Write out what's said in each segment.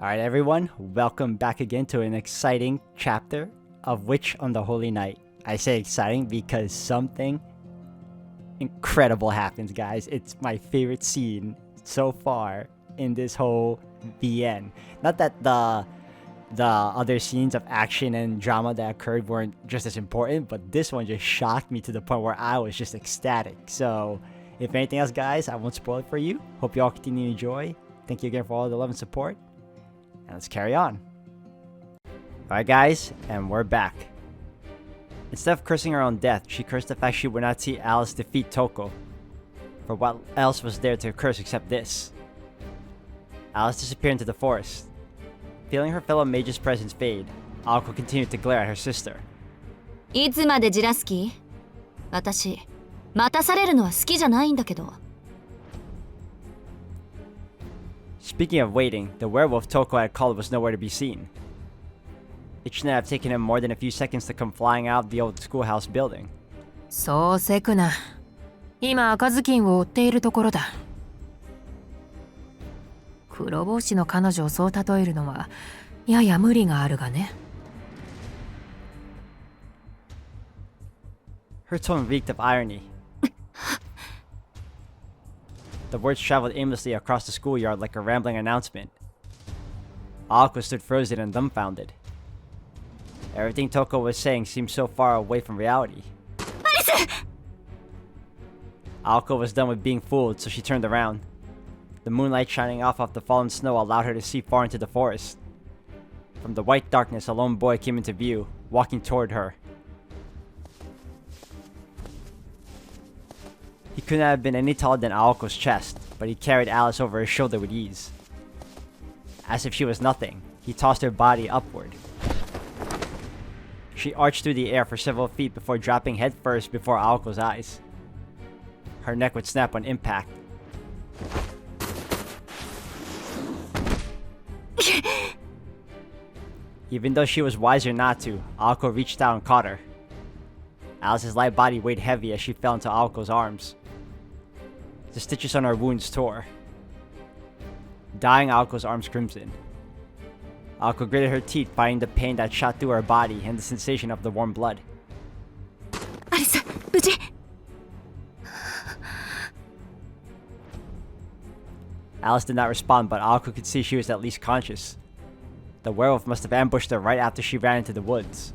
Alright everyone, welcome back again to an exciting chapter of Witch on the Holy Night. I say exciting because something incredible happens, guys. It's my favorite scene so far in this whole VN. Not that the other scenes of action and drama that occurred weren't just as important, but this one just shocked me to the point where I was just ecstatic. So, if anything else, guys, I won't spoil it for you. Hope you all continue to enjoy. Thank you again for all the love and support. And let's carry on. Alright guys, and we're back. Instead of cursing her own death, she cursed the fact she would not see Alice defeat Toko. For what else was there to curse except this? Alice disappeared into the forest. Feeling her fellow mage's presence fade, Aoko continued to glare at her sister. いつまでじらす気？私、待たされるのは好きじゃないんだけど。Speaking of waiting, the werewolf Toko had called was nowhere to be seen. It shouldn't have taken him more than a few seconds to come flying out of the old schoolhouse building. そうせくな。今赤ずきんを追っているところだ。黒帽子の彼女をそう例えるのはやや無理があるがね。Her tone reeked of irony. The words traveled aimlessly across the schoolyard like a rambling announcement. Aoko stood frozen and dumbfounded. Everything Toko was saying seemed so far away from reality. Aoko was done with being fooled, so she turned around. The moonlight shining off the fallen snow allowed her to see far into the forest. From the white darkness, a lone boy came into view, walking toward her. He could not have been any taller than Aoko's chest, but he carried Alice over his shoulder with ease. As if she was nothing, he tossed her body upward. She arched through the air for several feet before dropping headfirst before Aoko's eyes. Her neck would snap on impact. Even though she was wiser not to, Aoko reached out and caught her. Alice's light body weighed heavy as she fell into Aoko's arms. The stitches on her wounds tore. Dyeing Aoko's arms crimson. Aoko gritted her teeth, fighting the pain that shot through her body and the sensation of the warm blood. Alice, 無事? Alice did not respond, but Aoko could see she was at least conscious. The werewolf must have ambushed her right after she ran into the woods.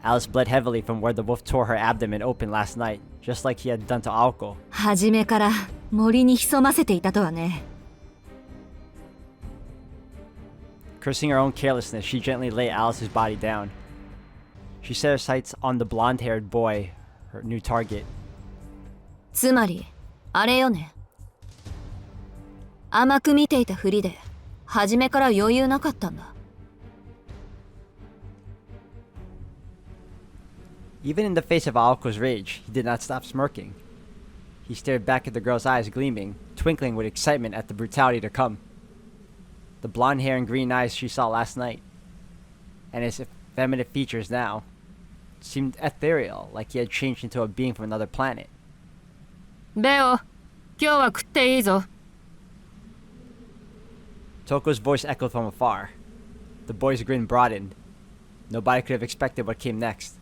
Alice bled heavily from where the wolf tore her abdomen open last night, just like he had done to Aoko. 初めから森に潜ませていたとはね。Cursing her own carelessness, she gently laid Alice's body down. She set her sights on the blonde-haired boy, her new target. つまり、あれよね。甘く見ていたふりで、初めから余裕なかったんだ。Even in the face of Aoko's rage, he did not stop smirking. He stared back at the girl's eyes gleaming, twinkling with excitement at the brutality to come. The blonde hair and green eyes she saw last night, and his effeminate features now, seemed ethereal, like he had changed into a being from another planet. レオ、今日は食っていいぞ。Toko's voice echoed from afar. The boy's grin broadened. Nobody could have expected what came next.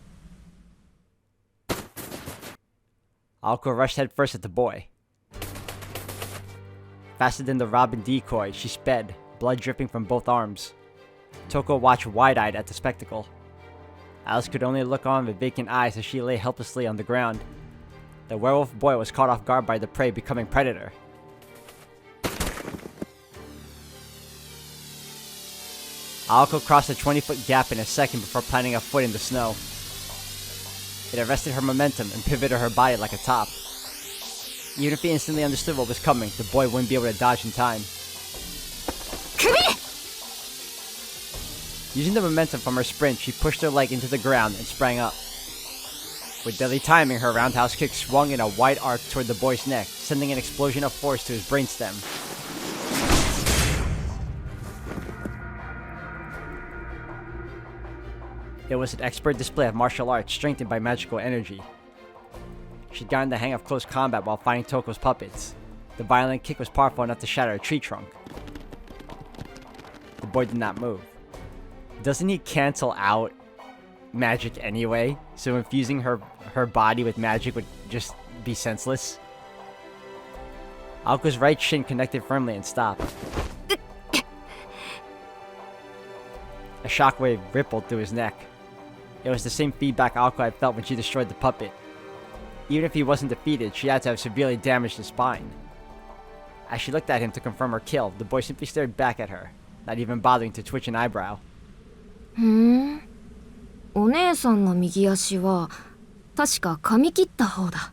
Aoko rushed headfirst at the boy. Faster than the robin decoy, she sped, blood dripping from both arms. Toko watched wide-eyed at the spectacle. Alice could only look on with vacant eyes as she lay helplessly on the ground. The werewolf boy was caught off guard by the prey becoming predator. Aoko crossed a 20-foot gap in a second before planting a foot in the snow. It arrested her momentum and pivoted her body like a top. Even if he instantly understood what was coming, the boy wouldn't be able to dodge in time. Using the momentum from her sprint, she pushed her leg into the ground and sprang up. With deadly timing, her roundhouse kick swung in a wide arc toward the boy's neck, sending an explosion of force to his brainstem. It was an expert display of martial arts strengthened by magical energy. She'd gotten the hang of close combat while fighting Toko's puppets. The violent kick was powerful enough to shatter a tree trunk. The boy did not move. Doesn't he cancel out magic anyway? So infusing her body with magic would just be senseless? Aoko's right shin connected firmly and stopped. A shockwave rippled through his neck. It was the same feedback Aoko had felt when she destroyed the puppet. Even if he wasn't defeated, she had to have severely damaged his spine. As she looked at him to confirm her kill, the boy simply stared back at her, not even bothering to twitch an eyebrow. お姉さんの右足は確か噛み切った方だ。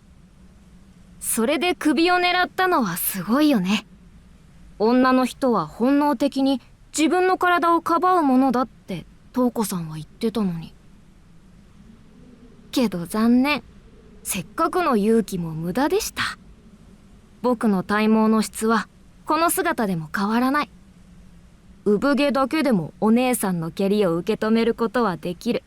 それで首を狙ったのはすごいよね。女の人は本能的に自分の体をかばうものだって瞳子さんは言ってたのに。けど残念。せっかくの勇気も無駄でした。僕の体毛の質はこの姿でも変わらない。産毛だけでもお姉さんの蹴りを受け止めることはできる。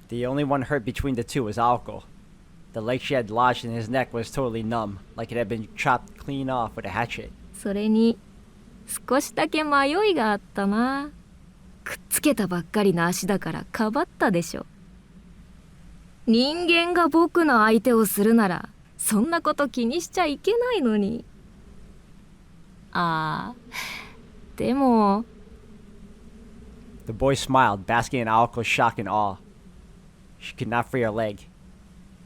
The only one hurt between the two was Aoko. The leg she had lodged in his neck was totally numb, like it had been chopped clean off with a hatchet. それに少しだけ迷いがあったな。くっつけたばっかりの足だからかばったでしょ。人間が僕の相手をするならそんなこと気にしちゃいけないのに。ああ、でも。The boy smiled, basking in Aoko's shock and awe. She could not free her leg.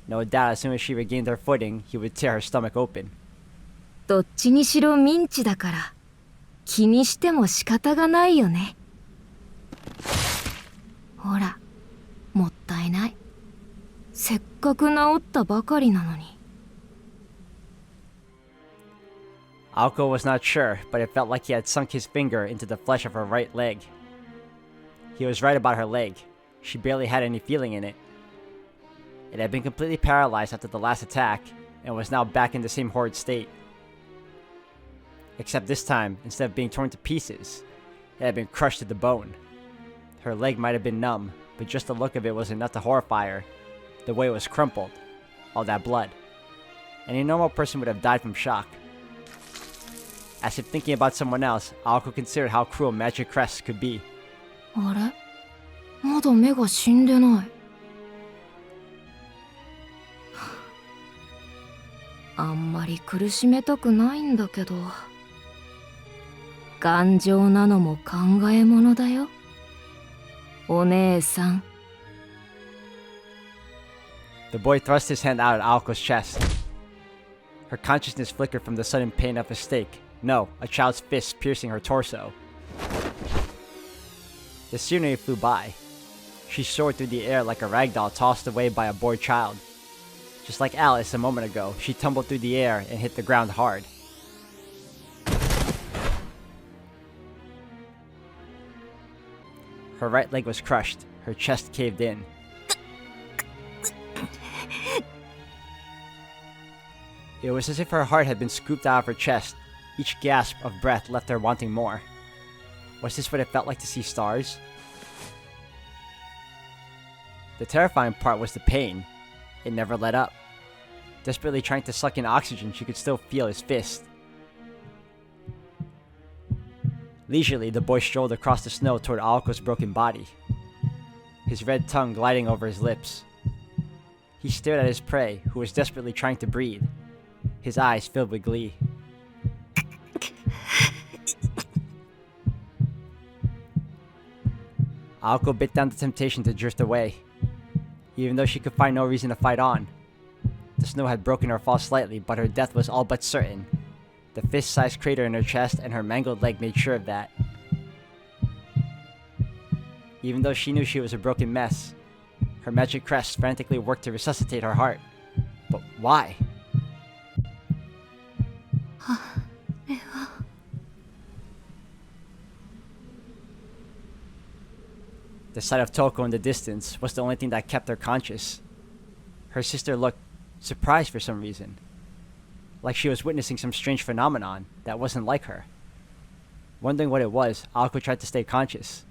No doubt as soon as she regained her footing, he would tear her stomach open. どっちにしろミンチだから気にしても仕方がないよね。ほら、もったいない。せっかく治ったばかりなのに。Aoko was not sure, but it felt like he had sunk his finger into the flesh of her right leg. He was right about her leg. She barely had any feeling in it. It had been completely paralyzed after the last attack, and was now back in the same horrid state. Except this time, instead of being torn to pieces, it had been crushed to the bone. Her leg might have been numb, but just the look of it was enough to horrify her. The way it was crumpled, all that blood. Any normal person would have died from shock. As if thinking about someone else, Aoko considered how cruel magic crests could be. あれ、まだ目が死んでない。あんまり苦しめたくないんだけど。頑丈なのも考えものだよ。お姉さん。The boy thrust his hand out at Aoko's chest. Her consciousness flickered from the sudden pain of a stake. No, a child's fist piercing her torso. The scenery flew by. She soared through the air like a ragdoll tossed away by a bored child. Just like Alice a moment ago, she tumbled through the air and hit the ground hard. Her right leg was crushed. Her chest caved in. It was as if her heart had been scooped out of her chest. Each gasp of breath left her wanting more. Was this what it felt like to see stars? The terrifying part was the pain. It never let up. Desperately trying to suck in oxygen, she could still feel his fist. Leisurely, the boy strolled across the snow toward Aoko's broken body, his red tongue gliding over his lips. He stared at his prey, who was desperately trying to breathe, his eyes filled with glee. Aoko bit down the temptation to drift away, even though she could find no reason to fight on. The snow had broken her fall slightly, but her death was all but certain. The fist-sized crater in her chest and her mangled leg made sure of that. Even though she knew she was a broken mess, her magic crest frantically worked to resuscitate her heart. But why? The sight of Toko in the distance was the only thing that kept her conscious. Her sister looked surprised for some reason, like she was witnessing some strange phenomenon that wasn't like her. Wondering what it was, Aoko tried to stay conscious.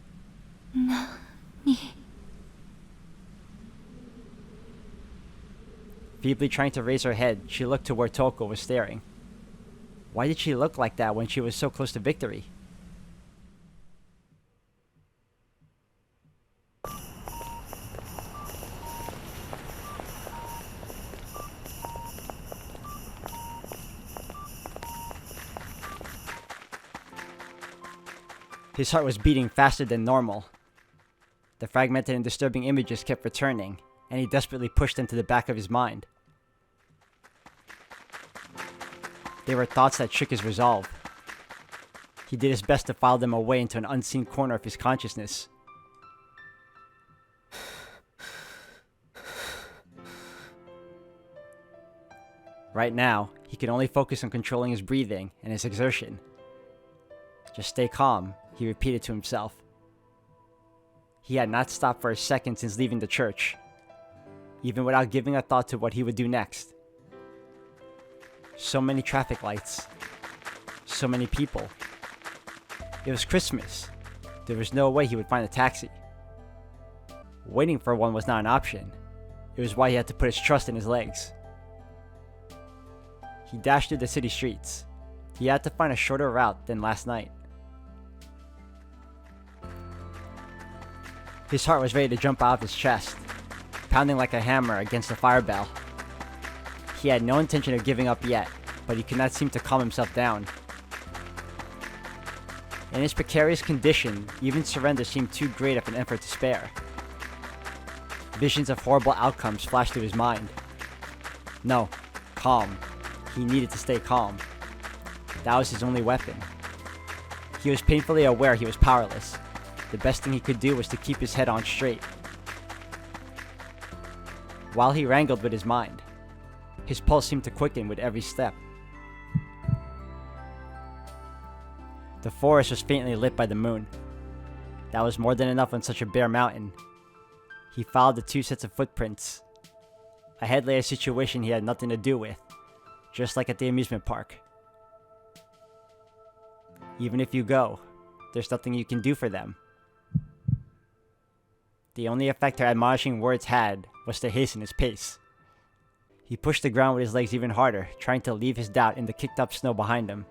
Feebly trying to raise her head, she looked to where Toko was staring. Why did she look like that when she was so close to victory? His heart was beating faster than normal. The fragmented and disturbing images kept returning, and he desperately pushed them to the back of his mind. They were thoughts that shook his resolve. He did his best to file them away into an unseen corner of his consciousness. Right now, he could only focus on controlling his breathing and his exertion. Just stay calm, he repeated to himself. He had not stopped for a second since leaving the church, even without giving a thought to what he would do next. So many traffic lights. So many people. It was Christmas. There was no way he would find a taxi. Waiting for one was not an option. It was why he had to put his trust in his legs. He dashed through the city streets. He had to find a shorter route than last night. His heart was ready to jump out of his chest, pounding like a hammer against the fire bell. He had no intention of giving up yet, but he could not seem to calm himself down. In his precarious condition, even surrender seemed too great of an effort to spare. Visions of horrible outcomes flashed through his mind. No, calm. He needed to stay calm. That was his only weapon. He was painfully aware he was powerless. The best thing he could do was to keep his head on straight. While he wrangled with his mind, his pulse seemed to quicken with every step. The forest was faintly lit by the moon. That was more than enough on such a bare mountain. He followed the two sets of footprints. Ahead lay a situation he had nothing to do with, just like at the amusement park. Even if you go, there's nothing you can do for them. The only effect her admonishing words had was to hasten his pace. He pushed the ground with his legs even harder, trying to leave his doubt in the kicked-up snow behind him.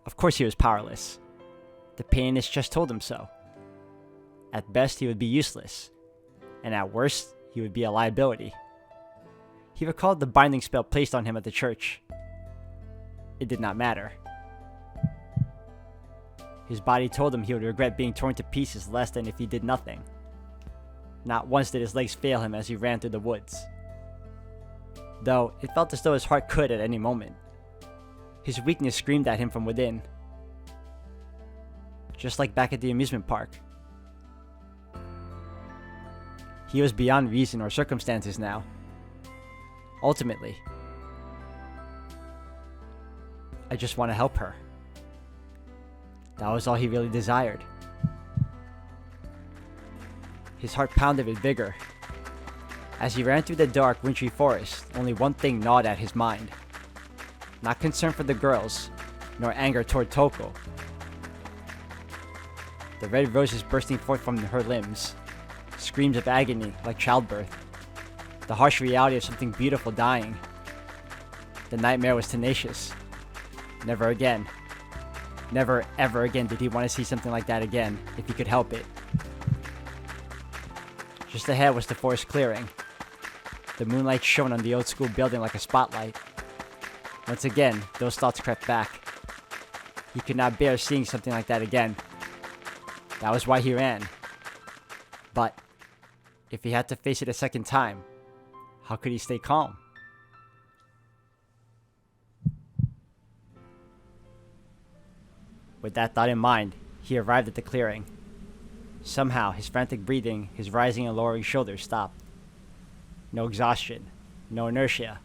Of course he was powerless. The pain in his chest told him so. At best, he would be useless, and at worst, he would be a liability. He recalled the binding spell placed on him at the church. It did not matter. His body told him he would regret being torn to pieces less than if he did nothing. Not once did his legs fail him as he ran through the woods. Though, it felt as though his heart could at any moment. His weakness screamed at him from within. Just like back at the amusement park. He was beyond reason or circumstances now. Ultimately, I just want to help her. That was all he really desired. His heart pounded with vigor. As he ran through the dark, wintry forest, only one thing gnawed at his mind. Not concern for the girls, nor anger toward Toko. The red roses bursting forth from her limbs. Screams of agony like childbirth. The harsh reality of something beautiful dying. The nightmare was tenacious. Never again. Never ever again did he want to see something like that again, if he could help it. Just ahead was the forest clearing. The moonlight shone on the old school building like a spotlight. Once again, those thoughts crept back. He could not bear seeing something like that again. That was why he ran. But, if he had to face it a second time, how could he stay calm? With that thought in mind, he arrived at the clearing. Somehow, his frantic breathing, his rising and lowering shoulders stopped. No exhaustion, no inertia,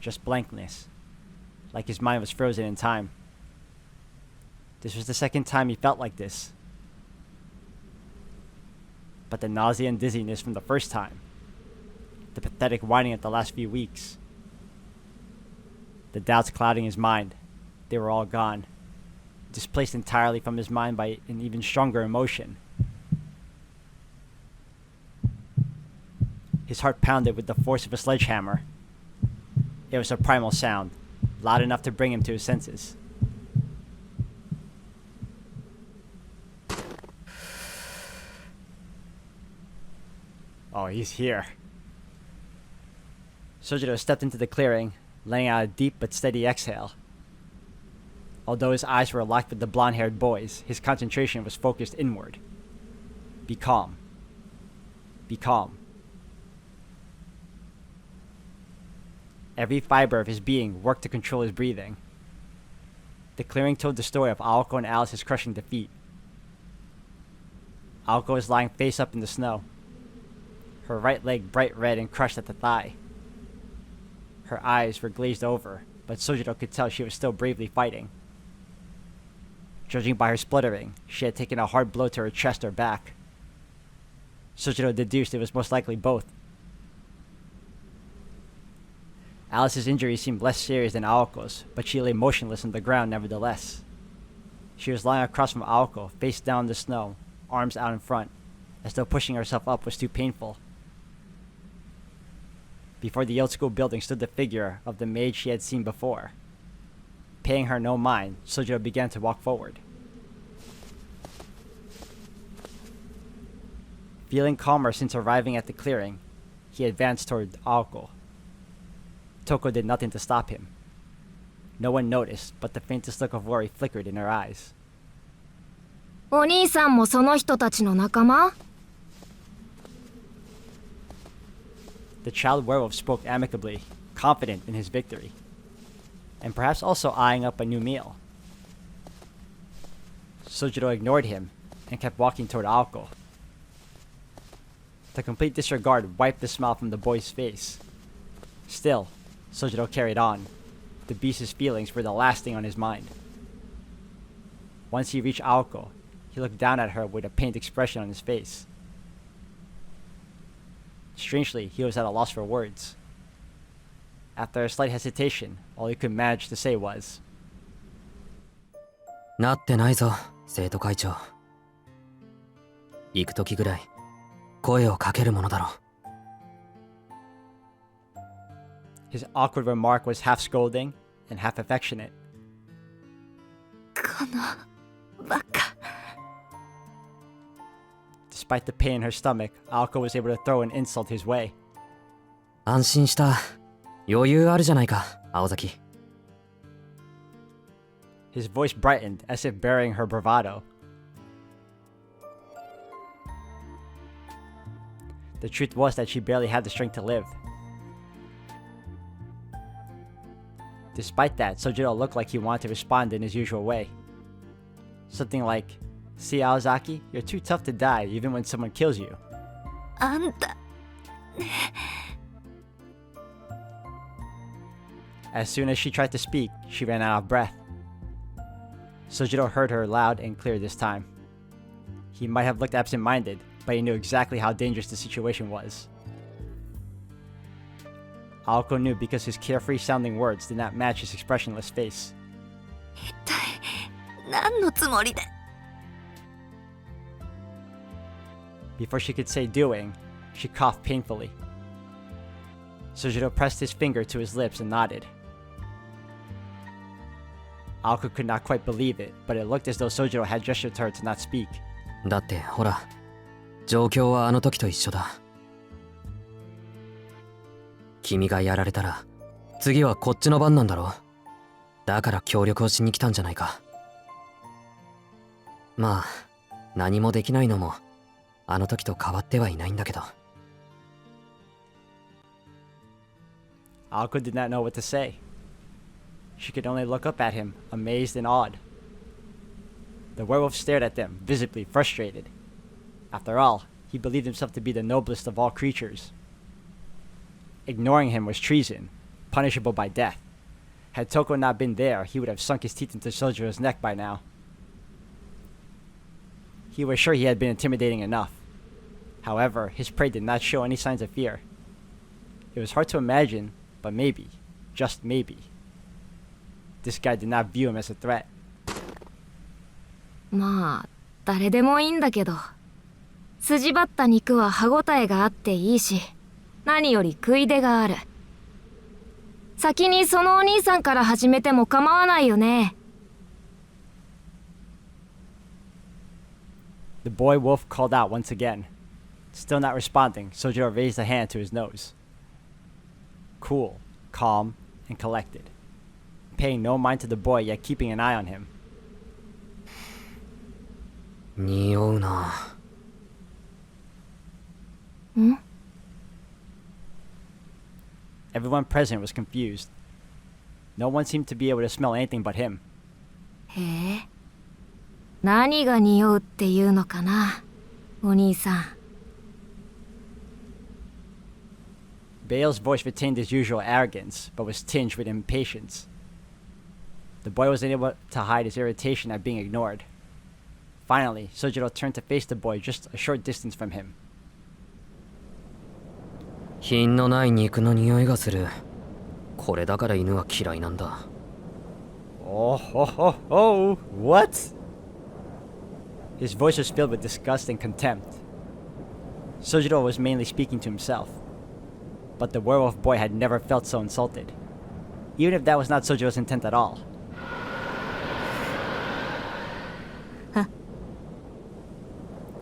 just blankness, like his mind was frozen in time. This was the second time he felt like this. But the nausea and dizziness from the first time, the pathetic whining of the last few weeks, the doubts clouding his mind, they were all gone. Displaced entirely from his mind by an even stronger emotion. His heart pounded with the force of a sledgehammer. It was a primal sound, loud enough to bring him to his senses. Oh, he's here. Sojiro stepped into the clearing, letting out a deep but steady exhale. Although his eyes were locked with the blonde-haired boys, his concentration was focused inward. Be calm. Be calm. Every fiber of his being worked to control his breathing. The clearing told the story of Aoko and Alice's crushing defeat. Aoko was lying face up in the snow, her right leg bright red and crushed at the thigh. Her eyes were glazed over, but Sojiro could tell she was still bravely fighting. Judging by her spluttering, she had taken a hard blow to her chest or back. Sojiro deduced it was most likely both. Alice's injury seemed less serious than Aoko's, but she lay motionless on the ground nevertheless. She was lying across from Aoko, face down in the snow, arms out in front, as though pushing herself up was too painful. Before the old school building stood the figure of the maid she had seen before. Paying her no mind, Sojiro began to walk forward. Feeling calmer since arriving at the clearing, he advanced toward Aoko. Toko did nothing to stop him. No one noticed, but the faintest look of worry flickered in her eyes. お兄さんもその人たちの仲間? The child werewolf spoke amicably, confident in his victory, and perhaps also eyeing up a new meal. Sojiro ignored him and kept walking toward Aoko. The complete disregard wiped the smile from the boy's face. Still, Sojiro carried on. The beast's feelings were the last thing on his mind. Once he reached Aoko, he looked down at her with a pained expression on his face. Strangely, he was at a loss for words. After a slight hesitation, all he could manage to say was, なってないぞ、生徒会長。行く時ぐらい声をかけるものだろう。His awkward remark was half scolding and half affectionate. このバカ. Despite the pain in her stomach, Aoko was able to throw an insult his way. 安心した。余裕あるじゃないか、青崎。His voice brightened as if burying her bravado. The truth was that she barely had the strength to live. Despite that, Sojiro looked like he wanted to respond in his usual way. Something like, "See, Aozaki, you're too tough to die even when someone kills you." あんた. As soon as she tried to speak, she ran out of breath. Sojiro heard her loud and clear this time. He might have looked absent-minded, but he knew exactly how dangerous the situation was. Aoko knew because his carefree-sounding words did not match his expressionless face. 一体何のつもりで? Before she could say doing, she coughed painfully. Sojiro pressed his finger to his lips and nodded. Aoko could not quite believe it, but it looked as though Sojiro had gestured to her to not speak. だってほら、状況はあの時と一緒だ。君がやられたら、次はこっちの番なんだろ。だから協力をしに来たんじゃないか。まあ、何もできないのも、あの時と変わってはいないんだけど。Aoko did not know what to say. She could only look up at him, amazed and awed. The werewolf stared at them, visibly frustrated. After all, he believed himself to be the noblest of all creatures. Ignoring him was treason, punishable by death. Had Toko not been there, he would have sunk his teeth into Sojiro's neck by now. He was sure he had been intimidating enough. However, his prey did not show any signs of fear. It was hard to imagine, but maybe, just maybe, this guy did not view him as a threat. まあ誰でもいいんだけど、筋張った肉は歯ごたえがあっていいし、何より食い出がある。先にそのお兄さんから始めても構わないよね。The boy wolf called out once again. Still not responding, Sojiro raised a hand to his nose. Cool, calm, and collected. Paying no mind to the boy, yet keeping an eye on him. 匂うな。ん？ Everyone present was confused. No one seemed to be able to smell anything but him. へえ。何が匂うっていうのかな、お兄さん。Bale's voice retained his usual arrogance, but was tinged with impatience. The boy was unable to hide his irritation at being ignored. Finally, Sojiro turned to face the boy just a short distance from him. 品のない肉の匂いがする。これだから犬は嫌いなんだ。Oh, ho, ho, ho! What? His voice was filled with disgust and contempt. Sojiro was mainly speaking to himself. But the werewolf boy had never felt so insulted. Even if that was not Sojiro's intent at all. Huh.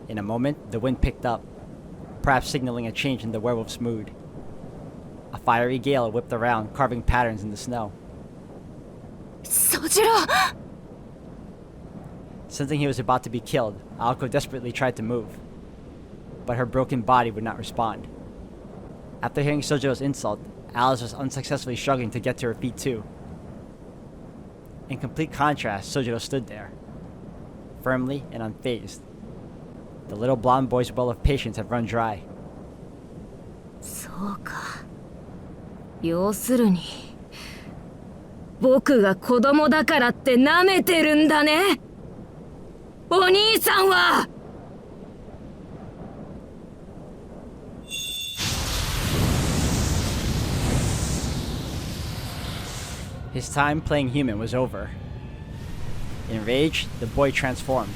In a moment, the wind picked up, perhaps signaling a change in the werewolf's mood. A fiery gale whipped around, carving patterns in the snow. Sojiro! Sensing he was about to be killed, Aoko desperately tried to move. But her broken body would not respond. After hearing Sojiro's insult, Alice was unsuccessfully struggling to get to her feet too. In complete contrast, Sojiro stood there, firmly and unfazed. The little blonde boy's well of patience had run dry. そうか。要するに、僕が子供だからって舐めてるんだね。お兄さんは。His time playing human was over. Enraged, the boy transformed.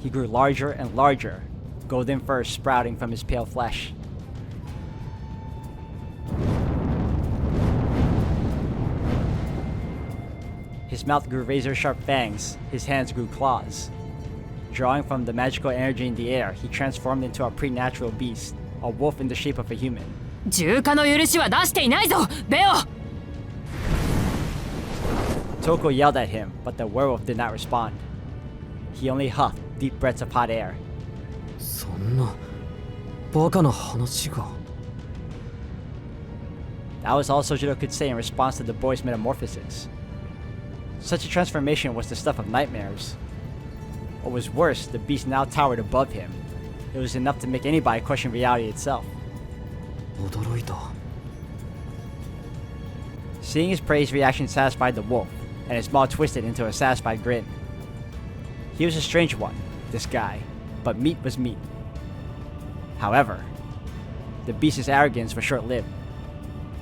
He grew larger and larger, golden fur sprouting from his pale flesh. His mouth grew razor-sharp fangs, his hands grew claws. Drawing from the magical energy in the air, he transformed into a preternatural beast, a wolf in the shape of a human. 重化の許しは出していないぞ、ベオ。Toko yelled at him, but the werewolf did not respond. He only huffed deep breaths of hot air. そんなバカな話が。That was all Sojiro could say in response to the boy's metamorphosis. Such a transformation was the stuff of nightmares. What was worse, the beast now towered above him. It was enough to make anybody question reality itself. 驚いた。 Seeing his prey's reaction satisfied the wolf, and his maw twisted into a satisfied grin. He was a strange one, this guy, but meat was meat. However, the beast's arrogance was short-lived.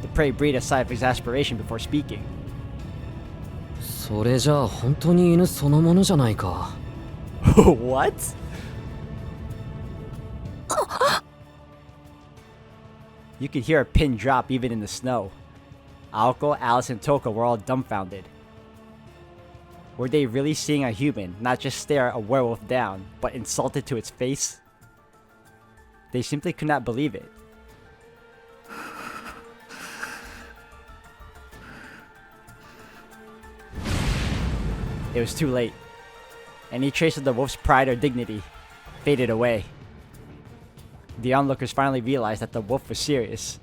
The prey breathed a sigh of exasperation before speaking. それじゃあ本当に犬そのものじゃないか。What? You could hear a pin drop even in the snow. Aoko, Alice, and Toko were all dumbfounded. Were they really seeing a human not just stare a werewolf down, but insult it to its face? They simply could not believe it. It was too late. Any trace of the wolf's pride or dignity faded away. The onlookers finally realized that the wolf was serious.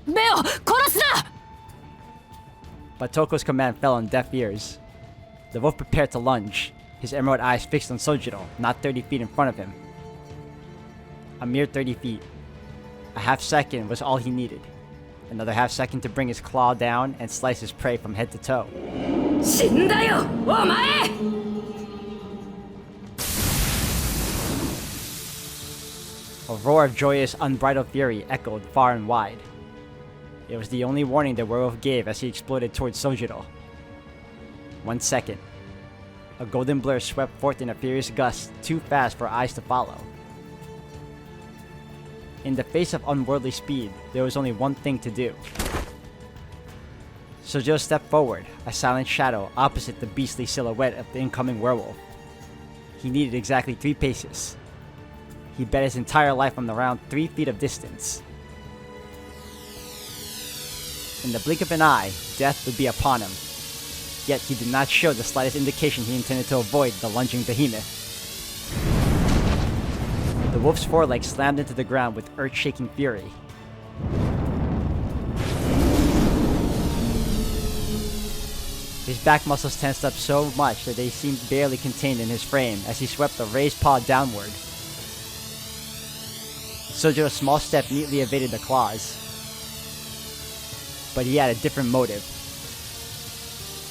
ベオ、殺すな！ But Toko's command fell on deaf ears. The wolf prepared to lunge, his emerald eyes fixed on Sojiro, not 30 feet in front of him. A mere 30 feet. A half second was all he needed. Another half second to bring his claw down and slice his prey from head to toe. 死んだよ、お前！ A roar of joyous, unbridled fury echoed far and wide. It was the only warning the werewolf gave as he exploded towards Sojiro. 1 second. A golden blur swept forth in a furious gust, too fast for eyes to follow. In the face of unworldly speed, there was only one thing to do. Sojiro stepped forward, a silent shadow opposite the beastly silhouette of the incoming werewolf. He needed exactly 3 paces. He bet his entire life on around 3 feet of distance. In the blink of an eye, death would be upon him. Yet he did not show the slightest indication he intended to avoid the lunging behemoth. The wolf's forelegs slammed into the ground with earth-shaking fury. His back muscles tensed up so much that they seemed barely contained in his frame as he swept the raised paw downward. Sojiro's small step neatly evaded the claws. But he had a different motive.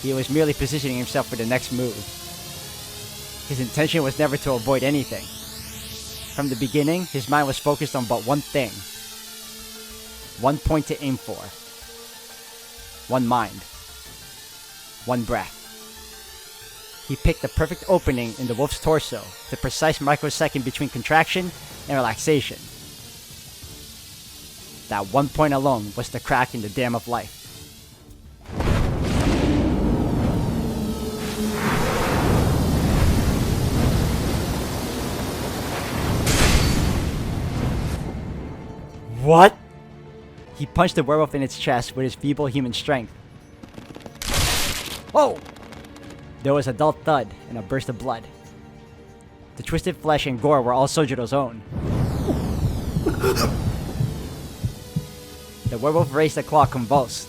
He was merely positioning himself for the next move. His intention was never to avoid anything. From the beginning, his mind was focused on but one thing. One point to aim for. One mind. One breath. He picked the perfect opening in the wolf's torso, the precise microsecond between contraction and relaxation. That one point alone was the crack in the dam of life. What? He punched the werewolf in its chest with his feeble human strength. Oh! There was a dull thud and a burst of blood. The twisted flesh and gore were all Sojiro's own. The werewolf raised a claw convulsed.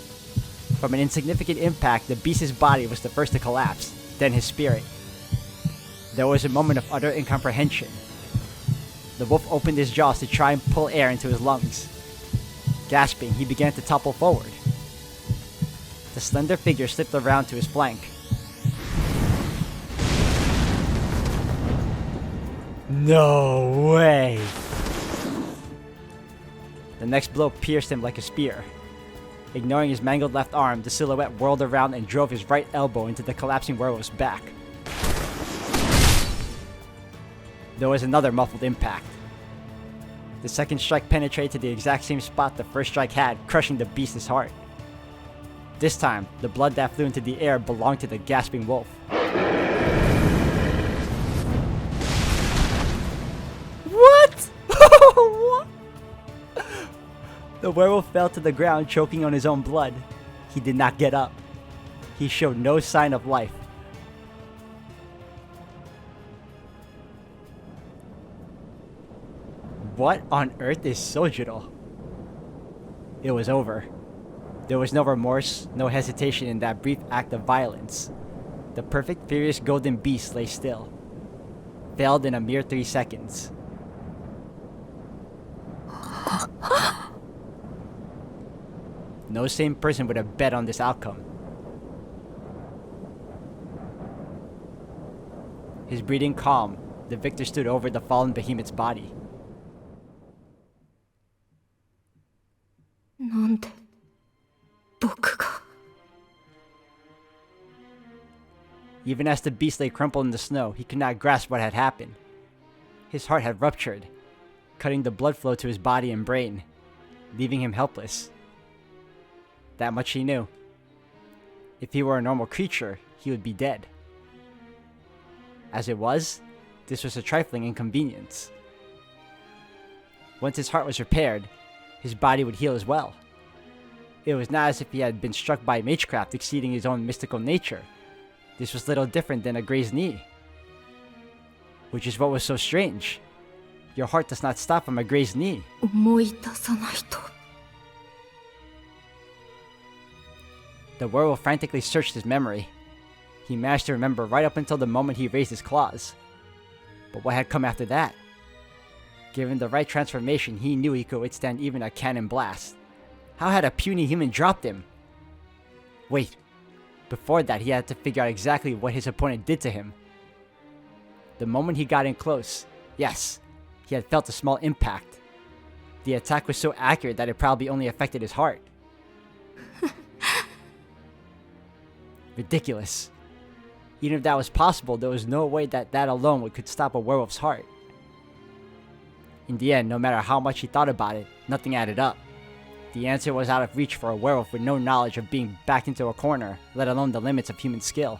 From an insignificant impact, the beast's body was the first to collapse, then his spirit. There was a moment of utter incomprehension. The wolf opened his jaws to try and pull air into his lungs. Gasping, he began to topple forward. The slender figure slipped around to his flank. No way! The next blow pierced him like a spear. Ignoring his mangled left arm, the silhouette whirled around and drove his right elbow into the collapsing werewolf's back. There was another muffled impact. The second strike penetrated to the exact same spot the first strike had, crushing the beast's heart. This time, the blood that flew into the air belonged to the gasping wolf. What? What? The werewolf fell to the ground, choking on his own blood. He did not get up. He showed no sign of life. What on earth is Sojiro? It was over. There was no remorse, no hesitation in that brief act of violence. The perfect, furious golden beast lay still. Failed in a mere 3 seconds. No sane person would have bet on this outcome. His breathing calm, the victor stood over the fallen behemoth's body. なんで僕が Even as the beast lay crumpled in the snow, he could not grasp what had happened. His heart had ruptured, cutting the blood flow to his body and brain, leaving him helpless. That much he knew. If he were a normal creature, he would be dead. As it was, this was a trifling inconvenience. Once his heart was repaired, his body would heal as well. It was not as if he had been struck by magecraft exceeding his own mystical nature. This was little different than a grazed knee. Which is what was so strange. Your heart does not stop from a grazed knee. 思い出さないと The werewolf frantically searched his memory. He managed to remember right up until the moment he raised his claws. But what had come after that? Given the right transformation, he knew he could withstand even a cannon blast. How had a puny human dropped him? Wait, before that he had to figure out exactly what his opponent did to him. The moment he got in close, yes, he had felt a small impact. The attack was so accurate that it probably only affected his heart. Ridiculous. Even if that was possible, there was no way that alone could stop a werewolf's heart. In the end, no matter how much he thought about it, nothing added up. The answer was out of reach for a werewolf with no knowledge of being backed into a corner, let alone the limits of human skill.